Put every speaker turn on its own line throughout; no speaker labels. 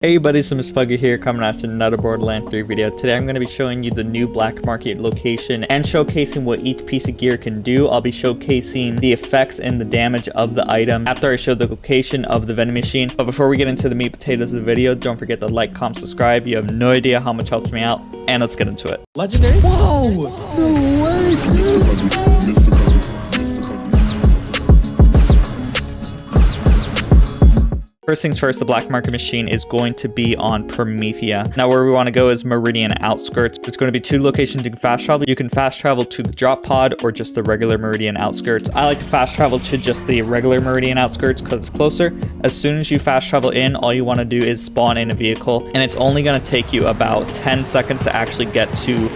Hey buddies, I'm Flak here coming at you another Borderlands 3 video. Today I'm going to be showing you the new black market location and showcasing what each piece of gear can do. I'll be showcasing the effects and the damage of the item after I show the location of the vending machine. But before we get into the meat potatoes of the video, don't forget to like, comment, subscribe. You have no idea how much helps me out, and let's get into it.
Legendary? Whoa! No way, dude!
First things first, the black market machine is going to be on Promethea. Now where we want to go is Meridian Outskirts. There's going to be two locations you can fast travel. You can fast travel to the drop pod or just the regular Meridian Outskirts. I like to fast travel to just the regular Meridian Outskirts because it's closer. As soon as you fast travel in, all you want to do is spawn in a vehicle, and it's only going to take you about 10 seconds to actually get to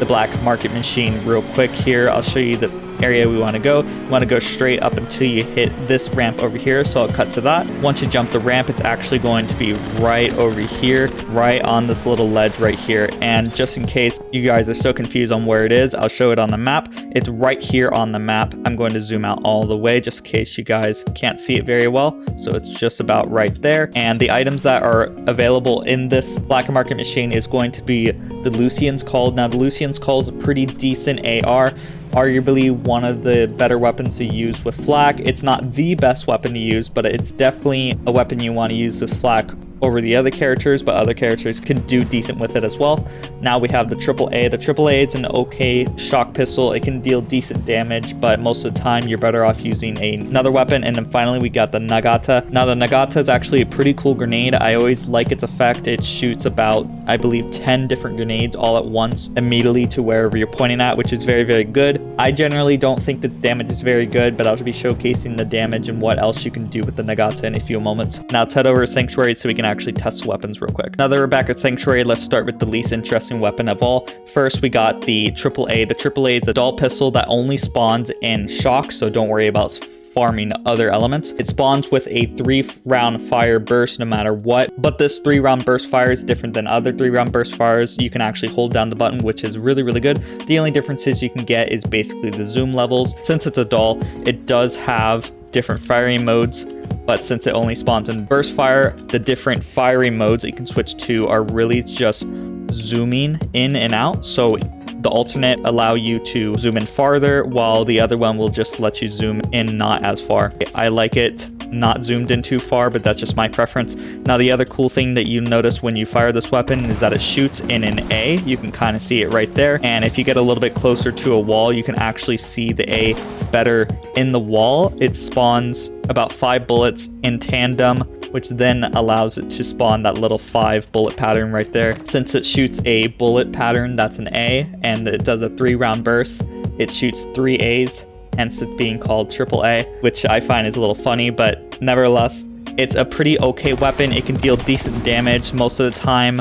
the black market machine real quick. Here I'll show you the area we want to go. You want to go straight up until you hit this ramp over here, so I'll cut to that. Once you jump the ramp, it's actually going to be right over here, right on this little ledge right here. And just in case you guys are so confused on where it is, I'll show it on the map. It's right here on the map. I'm going to zoom out all the way just in case you guys can't see it very well. So it's just about right there. And the items that are available in this black market machine is going to be the Lucian's Call. Now the Lucian's Call is a pretty decent AR. Arguably one of the better weapons to use with Flak. It's not the best weapon to use, but it's definitely a weapon you want to use with Flak over the other characters, but other characters can do decent with it as well. Now we have the AAA. The AAA is an okay shock pistol. It can deal decent damage, but most of the time you're better off using another weapon. And then finally we got the Nagata. Now the Nagata is actually a pretty cool grenade. I always like its effect. It shoots about, I believe, 10 different grenades all at once immediately to wherever you're pointing at, which is very, very good. I generally don't think that the damage is very good, but I'll be showcasing the damage and what else you can do with the Nagata in a few moments. Now let's head over to Sanctuary so we can actually test weapons real quick. Now that we're back at Sanctuary, let's start with the least interesting weapon of all. First, we got the AAA. The AAA is a dual pistol that only spawns in shock, so don't worry about farming other elements. It spawns with a 3-round fire burst no matter what, but this 3-round burst fire is different than other 3-round burst fires. You can actually hold down the button, which is really, really good. The only differences you can get is basically the zoom levels. Since it's a dual, it does have different firing modes, but since it only spawns in burst fire, the different firing modes that you can switch to are really just zooming in and out. So the alternate allow you to zoom in farther, while the other one will just let you zoom in not as far. I like it not zoomed in too far, but that's just my preference. Now the other cool thing that you notice when you fire this weapon is that it shoots in an A. You can kind of see it right there, and if you get a little bit closer to a wall, you can actually see the A better in the wall. It spawns about 5 bullets in tandem, which then allows it to spawn that little 5 bullet pattern right there. Since it shoots a bullet pattern, that's an A, and it does a 3-round burst, it shoots 3 A's, hence it being called AAA, which I find is a little funny, but nevertheless, it's a pretty okay weapon. It can deal decent damage. Most of the time,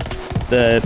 the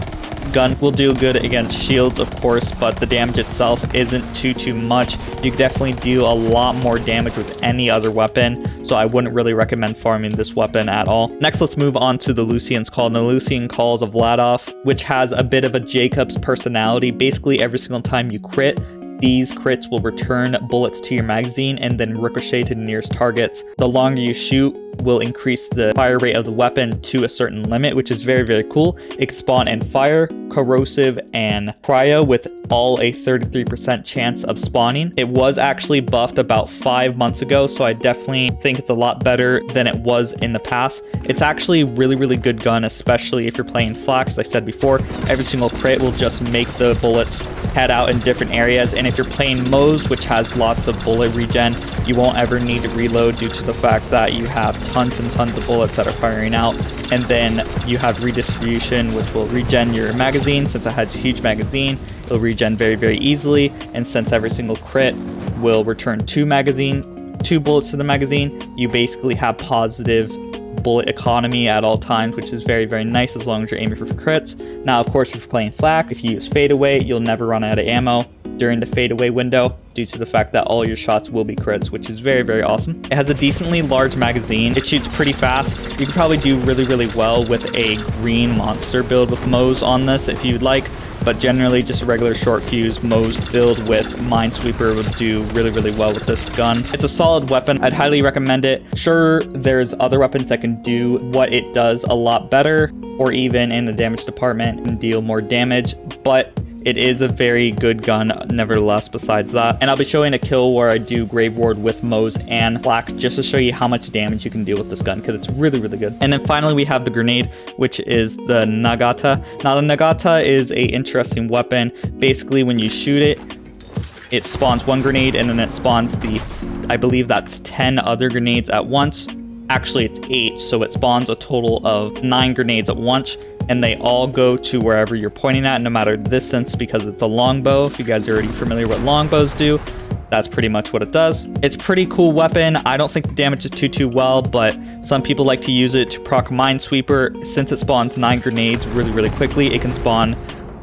gun will do good against shields, of course, but the damage itself isn't too much. You can definitely do a lot more damage with any other weapon, so I wouldn't really recommend farming this weapon at all. Next, let's move on to the Lucian's Call. And the Lucian Call is a Vladoff, which has a bit of a Jacob's personality. Basically, every single time you crit, these crits will return bullets to your magazine and then ricochet to the nearest targets. The longer you shoot will increase the fire rate of the weapon to a certain limit, which is very, very cool. It can spawn in fire, corrosive, and cryo with all a 33% chance of spawning. It was actually buffed about 5 months ago, so I definitely think it's a lot better than it was in the past. It's actually a really, really good gun, especially if you're playing Flak. As I said before, every single crit will just make the bullets head out in different areas, and if you're playing Moze, which has lots of bullet regen, you won't ever need to reload due to the fact that you have tons and tons of bullets that are firing out. And then you have redistribution, which will regen your magazine. Since it has a huge magazine, it'll regen very, very easily. And since every single crit will return 2 bullets to the magazine, you basically have positive bullet economy at all times, which is very, very nice as long as you're aiming for crits. Now, of course, if you're playing Flak, if you use fadeaway, you'll never run out of ammo during the fadeaway window due to the fact that all your shots will be crits, which is very, very awesome. It has a decently large magazine. It shoots pretty fast. You can probably do really, really well with a green monster build with Moze on this if you'd like. but generally just a regular short fuse Moze build with Minesweeper would do really, really well with this gun. It's a solid weapon. I'd highly recommend it. Sure, there's other weapons that can do what it does a lot better, or even in the damage department and deal more damage, but it is a very good gun nevertheless besides that. And I'll be showing a kill where I do Grave Ward with Moze and Flak just to show you how much damage you can deal with this gun, because it's really, really good. And then finally we have the grenade, which is the Nagata. Now the Nagata is a interesting weapon. Basically when you shoot it, it spawns one grenade and then it spawns I believe that's 10 other grenades at once. Actually it's 8, so it spawns a total of 9 grenades at once, and they all go to wherever you're pointing at, no matter the distance, because it's a longbow. If you guys are already familiar with what longbows do, that's pretty much what it does. It's a pretty cool weapon. I don't think the damage is too well, but some people like to use it to proc Minesweeper. Since it spawns 9 grenades really, really quickly, it can spawn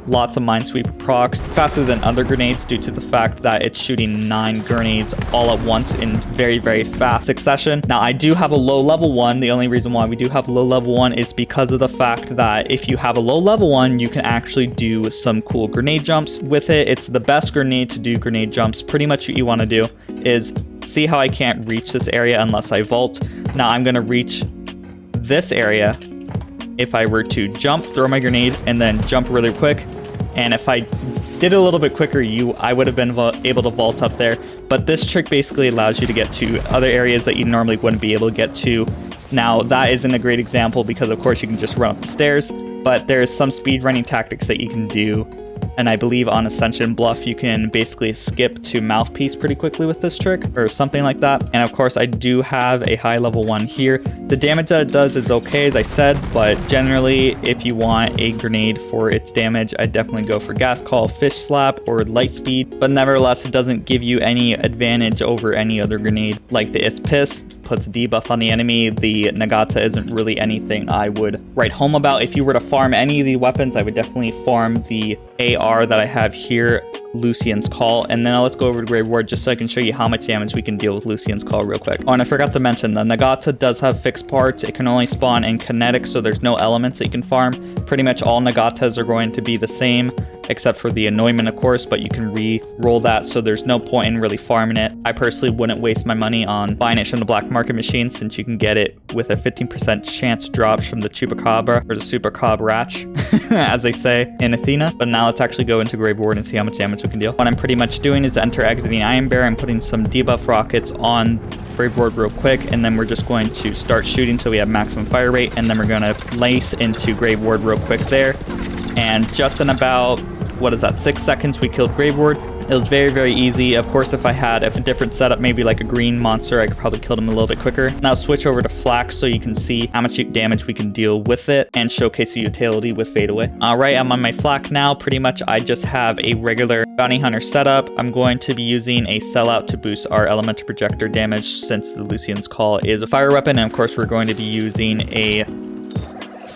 lots of Minesweeper procs faster than other grenades due to the fact that it's shooting 9 grenades all at once in very, very fast succession. Now I do have a low level one. The only reason why we do have a low level one is because of the fact that if you have a low level one, you can actually do some cool grenade jumps with it. It's the best grenade to do grenade jumps. Pretty much what you want to do is see how I can't reach this area unless I vault. Now I'm going to reach this area if I were to jump, throw my grenade, and then jump really quick. And if I did it a little bit quicker, I would have been able to vault up there. But this trick basically allows you to get to other areas that you normally wouldn't be able to get to. Now, that isn't a great example because, of course, you can just run up the stairs. But there's some speed running tactics that you can do. And I believe on Ascension Bluff, you can basically skip to Mouthpiece pretty quickly with this trick or something like that. And of course, I do have a high level one here. The damage that it does is okay, as I said, but generally, if you want a grenade for its damage, I definitely go for Gas Call, Fish Slap, or Light Speed. But nevertheless, it doesn't give you any advantage over any other grenade. Like the It's Piss puts a debuff on the enemy. The Nagata isn't really anything I would write home about. If you were to farm any of the weapons, I would definitely farm the AR that I have here, Lucian's Call. And then let's go over to Grave Ward just so I can show you how much damage we can deal with Lucian's Call real quick. Oh, and I forgot to mention, the Nagata does have fixed parts. It can only spawn in kinetic, so there's no elements that you can farm. Pretty much all Nagatas are going to be the same, except for the Anointment, of course, but you can re-roll that, so there's no point in really farming it. I personally wouldn't waste my money on buying it from the black market machine, since you can get it with a 15% chance drops from the Chupacabra, or the Supercabrach, as they say in Athena. But now let's actually go into Grave Ward and see how much damage we can deal. What I'm pretty much doing is enter exiting Iron Bear and putting some debuff rockets on Grave Ward real quick, and then we're just going to start shooting so we have maximum fire rate, and then we're going to lace into Grave Ward real quick there. And just in about, what is that, 6 seconds, we killed Grave Ward. It was very, very easy. Of course, if I had a different setup, maybe like a green monster, I could probably kill him a little bit quicker. Now switch over to Flak so you can see how much damage we can deal with it and showcase the utility with Fadeaway. All right, I'm on my Flak now. Pretty much I just have a regular Bounty Hunter setup. I'm going to be using a Sellout to boost our Elemental Projector damage, since the Lucian's Call is a fire weapon. And of course, we're going to be using a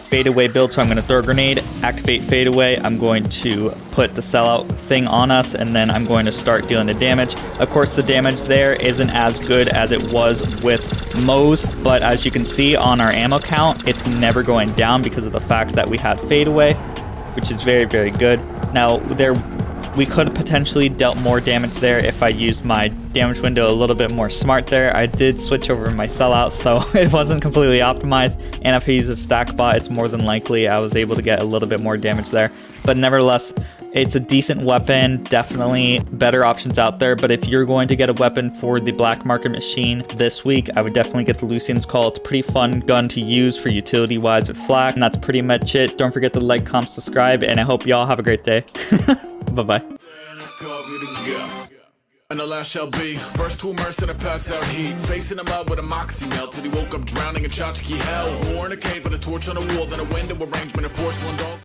Fadeaway build, so I'm going to throw a grenade, activate Fadeaway. I'm going to put the Sellout thing on us, and then I'm going to start dealing the damage. Of course, the damage there isn't as good as it was with Moze, but as you can see on our ammo count, it's never going down because of the fact that we had Fadeaway, which is very, very good. Now, we could have potentially dealt more damage there if I used my damage window a little bit more smart there. I did switch over my Sellout, so it wasn't completely optimized. And if I use a stack bot, it's more than likely I was able to get a little bit more damage there. But nevertheless, it's a decent weapon. Definitely better options out there. But if you're going to get a weapon for the black market machine this week, I would definitely get the Lucian's Call. It's a pretty fun gun to use for utility wise with Flak. And that's pretty much it. Don't forget to like, comment, subscribe, and I hope y'all have a great day. Bye-bye.
And the last shall be first to immerse in a pass out heat, facing him out with a moxie melt till he woke up drowning in tchotchke hell. More in a cave with a torch on a wall than a window arrangement of porcelain dolls.